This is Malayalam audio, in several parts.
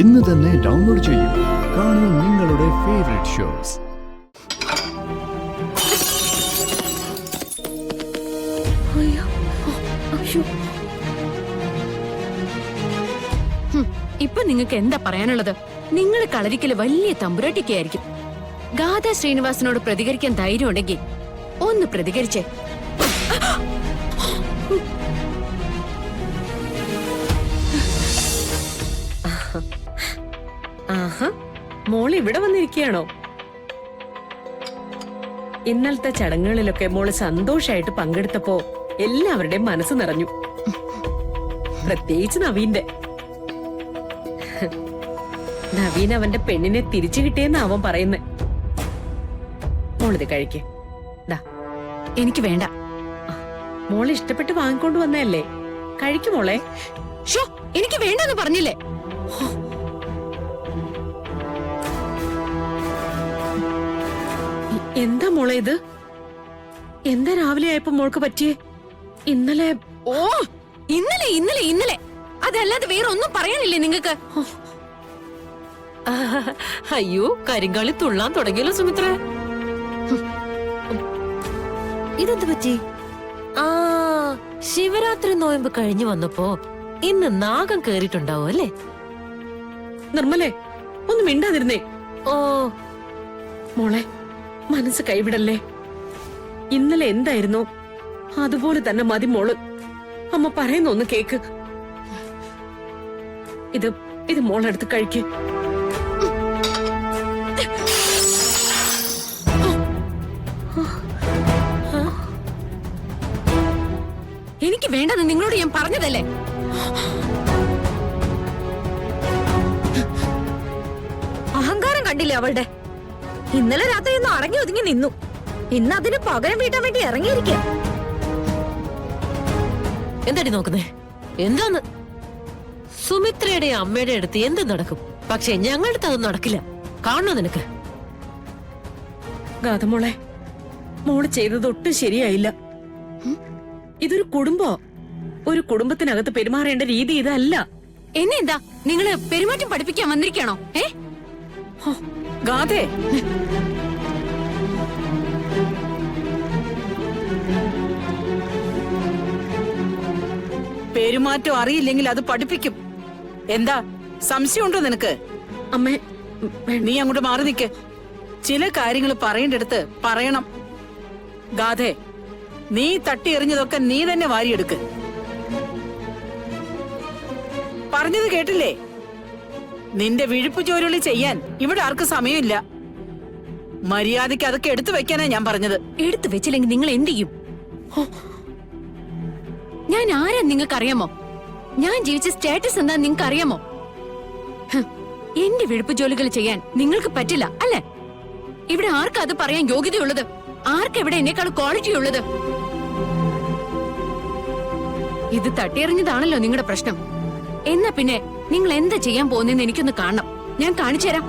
ഇന്ന് തന്നെ ഡൗൺലോഡ് ചെയ്യൂ. കാണൂ നിങ്ങളുടെ ഫേവറേറ്റ് ഷോസ്. ഇപ്പൊ നിങ്ങൾക്ക് എന്താ പറയാനുള്ളത്? നിങ്ങൾ കളരിക്കല് വലിയ തമ്പുരാട്ടിക്കായിരിക്കും. ഗാഥ ശ്രീനിവാസനോട് പ്രതികരിക്കാൻ ധൈര്യം ഉണ്ടെങ്കിൽ ഒന്ന് പ്രതികരിച്ചേ. ആഹാ, മോള് ഇവിടെ വന്നിരിക്കുകയാണോ? ഇന്നലത്തെ ചടങ്ങുകളിലൊക്കെ മോള് സന്തോഷായിട്ട് പങ്കെടുത്തപ്പോ എല്ലാവരുടെയും മനസ്സ് നിറഞ്ഞു. പ്രത്യേകിച്ച് നവീന്റെ. നവീൻ അവന്റെ പെണ്ണിനെ തിരിച്ചു കിട്ടിയെന്ന് അവൻ പറയുന്നേ. മോളിത് കഴിക്ക്. എനിക്ക് വേണ്ട. മോള് ഇഷ്ടപ്പെട്ട് വാങ്ങിക്കൊണ്ട് വന്നതല്ലേ, കഴിക്കും മോളെ. ഷോ, എനിക്ക് വേണ്ടെന്ന് പറഞ്ഞില്ലേ? എന്താ മോളെ ഇത്? എന്താ രാവിലെ ആയപ്പോ മോൾക്ക് പറ്റിയേ? ഇന്നലെ ഇന്നലെ അതല്ലാതെ വേറെ ഒന്നും പറയാനില്ലേ നിങ്ങക്ക്? അയ്യോ, കരിങ്കാളി തുള്ളാൻ തുടങ്ങിയല്ലോ സുമിത്ര. ഇതെന്ത് പറ്റി? ആ, ശിവരാത്രി നോയമ്പ് കഴിഞ്ഞു വന്നപ്പോ ഇന്ന് നാഗം കേറിയിട്ടുണ്ടാവും അല്ലേ? നിർമ്മലേ, ഒന്ന് മിണ്ടാതിരുന്നേ. ഓ മോളെ, മനസ്സ് കൈവിടല്ലേ. ഇന്നലെ എന്തായിരുന്നു അതുപോലെ തന്നെ മതി മോള്. അമ്മ പറയുന്ന ഒന്ന് കേക്ക്. ഇത് മോളെടുത്ത് കഴിക്ക്. എനിക്ക് വേണ്ടെന്ന് നിങ്ങളോട് ഞാൻ പറഞ്ഞതല്ലേ? അഹങ്കാരം കണ്ടില്ലേ അവളുടെ? ഇന്നലെ രാത്രി ഒന്ന് അടങ്ങി ഒതുങ്ങി നിന്നു. ഇന്ന് അതിന് പകരം വീട്ടാൻ വേണ്ടി ഇറങ്ങിയിരിക്കുക. എന്താടി നോക്കുന്നേ? എന്താന്ന്? സുമിത്രയുടെ അമ്മയുടെ അടുത്ത് എന്ത് നടക്കും? പക്ഷെ ഞങ്ങളുടെ അടുത്ത് അതൊന്നും നടക്കില്ല. കാണണോ നിനക്ക്? ഗാഥമോളെ, മോള് ചെയ്തത് ഒട്ടും ശരിയായില്ല. ഇതൊരു കുടുംബോ. ഒരു കുടുംബത്തിനകത്ത് പെരുമാറേണ്ട രീതി ഇതല്ല. എന്നെ എന്താ നിങ്ങള് പെരുമാറ്റം പഠിപ്പിക്കാൻ വന്നിരിക്കണോ? ഗാഥേ, പെരുമാറ്റം അറിയില്ലെങ്കിൽ അത് പഠിപ്പിക്കും. എന്താ സംശയമുണ്ടോ നിനക്ക്? അമ്മേ, നീ അങ്ങോട്ട് മാറി നിൽക്ക്. ചില കാര്യങ്ങൾ പറയേണ്ടടുത്ത് പറയണം. ഗാഥേ, നീ തട്ടി എറിഞ്ഞതൊക്കെ നീ തന്നെ വാരിയെടുക്ക്. പറഞ്ഞത് കേട്ടില്ലേ? നിന്റെ വിഴുപ്പ് ജോലി ചെയ്യാൻ ഇവിടെ ആർക്കും സമയമില്ല. മര്യാദയ്ക്ക് അതൊക്കെ എടുത്തു വെക്കാനാ ഞാൻ പറഞ്ഞത്. എടുത്തു വെച്ചില്ലെങ്കിൽ നിങ്ങൾ എന്ത് ചെയ്യും? ഞാൻ ആരാ നിങ്ങൾക്ക് അറിയാമോ? ഞാൻ ജീവിച്ച സ്റ്റാറ്റസ് എന്താ നിങ്ങൾക്ക് അറിയാമോ? എന്റെ വിഴുപ്പ് ജോലികൾ ചെയ്യാൻ നിങ്ങൾക്ക് പറ്റില്ല അല്ലേ? ഇവിടെ ആർക്കാ അത് പറയാൻ യോഗ്യതയുള്ളത്? ആർക്കെവിടെ എന്നെക്കാൾ ക്വാളിറ്റി ഉള്ളത്? ഇത് തട്ടിയെറിഞ്ഞതാണല്ലോ നിങ്ങളുടെ പ്രശ്നം. എന്നാ പിന്നെ നിങ്ങൾ എന്താ ചെയ്യാൻ പോകുന്നതെന്ന് എനിക്കൊന്ന് കാണണം. ഞാൻ കാണിച്ചു തരാം.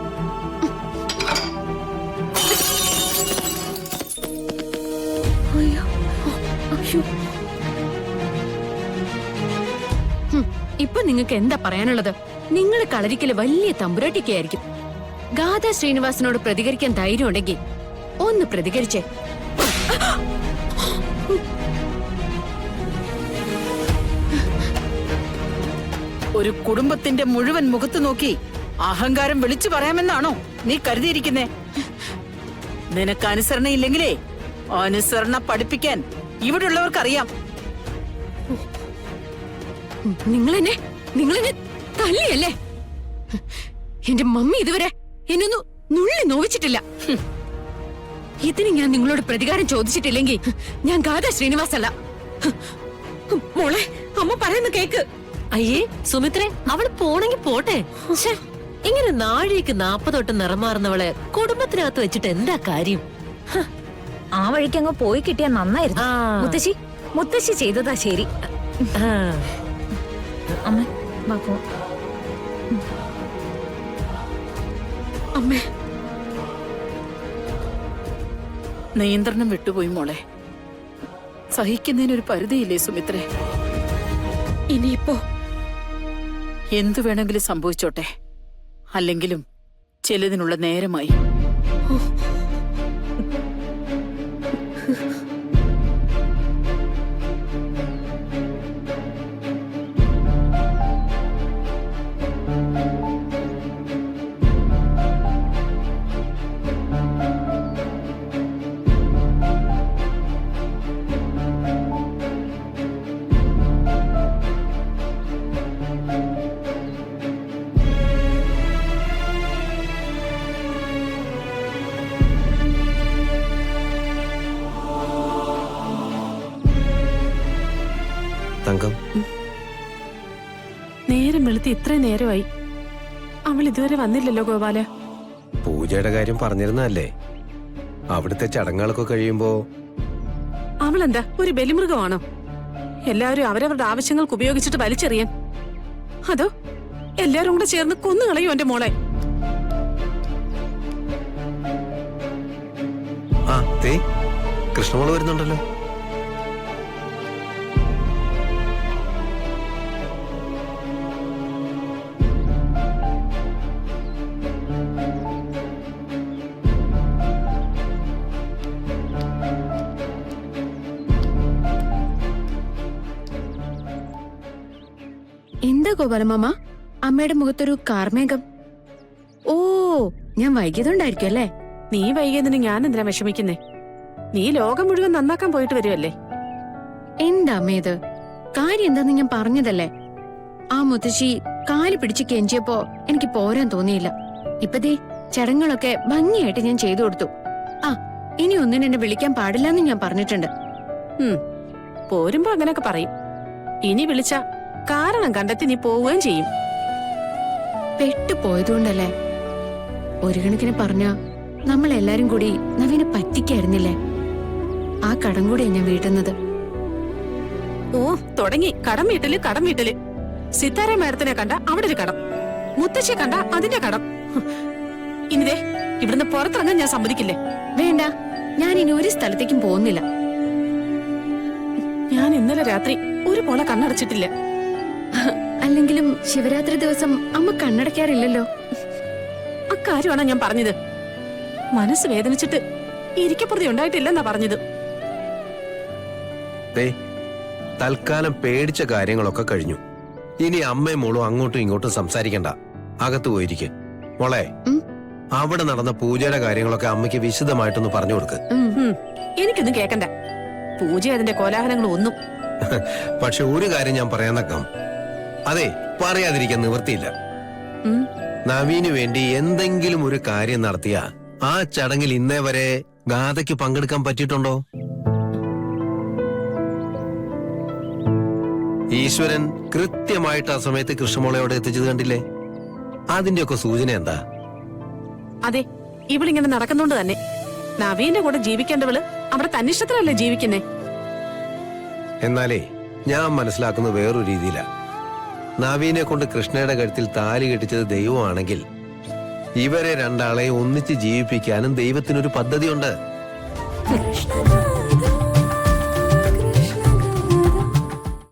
ഇപ്പൊ നിങ്ങൾക്ക് എന്താ പറയാനുള്ളത്? നിങ്ങൾ കളരിക്കല് വലിയ തമ്പുരാട്ടിക്കായിരിക്കും. ഗാഥ ശ്രീനിവാസനോട് പ്രതികരിക്കാൻ ധൈര്യം ഉണ്ടെങ്കിൽ ഒന്ന് പ്രതികരിച്ചേ. ഒരു കുടുംബത്തിന്റെ മുഴുവൻ മുഖത്ത് നോക്കി അഹങ്കാരം വിളിച്ചു പറയാമെന്നാണോ നീ കരുതിയിരിക്കുന്നേ? നിനക്ക് അനുസരണ ഇല്ലെങ്കിലേ അനുസരണ പഠിപ്പിക്കാൻ ഇവിടെയുള്ളവർക്കറിയാം. നിങ്ങളെന്നെ തല്ലിയല്ലേ? എന്റെ മമ്മി ഇതുവരെ എന്നൊന്നും നുള്ളി നോവിച്ചിട്ടില്ല. ഇതിന് ഞാൻ നിങ്ങളോട് പ്രതികാരം ചോദിച്ചിട്ടില്ലെങ്കിൽ ഞാൻ ഗാഥ ശ്രീനിവാസ് അല്ല. മോളെ, അമ്മ പറയുന്ന കേക്ക്. അയ്യേ സുമിത്രേ, അവള് പോണെങ്കി പോട്ടെ. ഇങ്ങനെ നാഴിക്ക് 40 തൊട്ട് നിറമാറുന്നവളെ കുടുംബത്തിനകത്ത് വെച്ചിട്ട് എന്താ കാര്യം? ആ വഴിക്ക് അങ്ങ് പോയി കിട്ടിയാ നന്നായിരുന്നു. മുത്തശ്ശി ചെയ്തതാ ശരി. അമ്മ ബാപ്പോ, അമ്മേ, നിയന്ത്രണം വിട്ടുപോയി മോളെ. സഹിക്കുന്നതിനൊരു പരിധിയില്ലേ സുമിത്രേ? ഇനിയിപ്പോ എന്തു വേണമെങ്കിലും സംഭവിച്ചോട്ടെ, അല്ലെങ്കിലും ചിലതിനുള്ള നേരമായി. തങ്കം, നേരം വെളുത്ത് ഇത്രയും നേരമായി, അവൾ ഇതുവരെ വന്നില്ലല്ലോ ഗോപാല. പൂജയുടെ കാര്യം പറഞ്ഞിരുന്നല്ലേ? അവിടുത്തെ ചടങ്ങുകളൊക്കെ കഴിയുമ്പോ അവളെന്താ ഒരു ബലിമൃഗമാണോ? എല്ലാവരും അവരവരുടെ ആവശ്യങ്ങൾക്ക് ഉപയോഗിച്ചിട്ട് വലിച്ചെറിയാൻ? അതോ എല്ലാരും കൂടെ ചേർന്ന് കൊന്നുകളയും എന്റെ മോളെ? ആ തേ കൃഷ്ണമോള് വരുന്നുണ്ടല്ലോ. എന്താ ഗോപാലമാമ, അമ്മയുടെ മുഖത്തൊരു കാർമേഘം? ഓ, ഞാൻ വൈകിയതുകൊണ്ടായിരിക്കും അല്ലേ? നീ വൈകിയതിന് ഞാൻ എന്തിനാ വിഷമിക്കുന്നേ? നീ ലോകം മുഴുവൻ നന്നാക്കാൻ പോയിട്ട് വരുമല്ലേ? എന്താ അമ്മ ഇത്? കാര്യം എന്താന്ന് ഞാൻ പറഞ്ഞതല്ലേ? ആ മുത്തശ്ശി കാല് പിടിച്ച് കെഞ്ചിയപ്പോ എനിക്ക് പോരാൻ തോന്നിയില്ല. ഇപ്പതേ ചടങ്ങുകളൊക്കെ ഭംഗിയായിട്ട് ഞാൻ ചെയ്തു കൊടുത്തു. ആ, ഇനി ഒന്നിനും എന്നെ വിളിക്കാൻ പാടില്ലെന്ന് ഞാൻ പറഞ്ഞിട്ടുണ്ട്. പോരുമ്പോ അങ്ങനെയൊക്കെ പറയും. ഇനി വിളിച്ച കാരണം കണ്ടെത്തി നീ പോവുകയും ചെയ്യും. പെട്ടുപോയതുകൊണ്ടല്ലേ? ഒരു കണക്കിന് പറഞ്ഞ നമ്മളെല്ലാരും കൂടി നവീനെ പറ്റിക്കായിരുന്നില്ലേ? ആ കടം കൂടെ ഞാൻ വീട്ടുന്നത്. ഓ, തുടങ്ങി കടം വീട്ടല്. സിത്താര മേഡത്തിനെ കണ്ട അവിടെ ഒരു കടം, മുത്തശ്ശിയെ കണ്ട അതിന്റെ കടം. ഇനിതേ ഇവിടുന്ന് പുറത്തിറങ്ങാൻ ഞാൻ സമ്മതിക്കില്ലേ? വേണ്ട, ഞാൻ ഇനി ഒരു സ്ഥലത്തേക്കും പോകുന്നില്ല. ഞാൻ ഇന്നലെ രാത്രി ഒരു പോളെ കണ്ണടച്ചിട്ടില്ല. അല്ലെങ്കിലും ശിവരാത്രി ദിവസം അമ്മ കണ്ണടയ്ക്കാറില്ലല്ലോ. അക്കാര്യമാണ് ഞാൻ പറഞ്ഞത്. മനസ്സ് വേദനിച്ചിട്ട് ഇരിക്കപ്പുറതി ഉണ്ടായിട്ടില്ലെന്നാ പറഞ്ഞത്. തൽക്കാലം പേടിച്ച കാര്യങ്ങളൊക്കെ കഴിഞ്ഞു. ഇനി അമ്മയും മോളും അങ്ങോട്ടും ഇങ്ങോട്ടും സംസാരിക്കണ്ട, അകത്ത് പോയിരിക്കെ. മോളെ, അവിടെ നടന്ന പൂജയുടെ കാര്യങ്ങളൊക്കെ അമ്മയ്ക്ക് വിശദമായിട്ടൊന്ന് പറഞ്ഞു കൊടുക്ക്. എനിക്കൊന്നും കേക്കണ്ട. പൂജ അതിന്റെ കോലാഹലങ്ങളും ഒന്നും. പക്ഷെ ഒരു കാര്യം ഞാൻ പറയാൻ നക്കാം. അതെ, പറയാതിരിക്കാൻ നിവൃത്തിയില്ല. നവീന് വേണ്ടി എന്തെങ്കിലും ഒരു കാര്യം നടത്തിയ ആ ചടങ്ങിൽ ഇന്നേ വരെ ഗാഥയ്ക്ക് പങ്കെടുക്കാൻ പറ്റിയിട്ടുണ്ടോ? ഈശ്വരൻ കൃത്യമായിട്ട് ആ സമയത്ത് കൃഷ്ണമോളയോടെ എത്തിച്ചത് കണ്ടില്ലേ? അതിന്റെയൊക്കെ സൂചന എന്താ? അതെ, ഇവളിങ്ങനെ നടക്കുന്നോണ്ട് തന്നെ നവീന്റെ കൂടെ ജീവിക്കേണ്ടവള് അവിടെ തന്നിഷ്ടത്തിലല്ലേ ജീവിക്കുന്നേ? എന്നാലേ ഞാൻ മനസ്സിലാക്കുന്നത് വേറൊരു രീതിയിലാ. നവീനെ കൊണ്ട് കൃഷ്ണയുടെ കഴുത്തിൽ താലി കെട്ടിച്ചത് ദൈവമാണെങ്കിൽ ഇവരെ രണ്ടാളെ ഒന്നിച്ച് ജീവിപ്പിക്കാനും ദൈവത്തിനൊരു പദ്ധതിയുണ്ട്.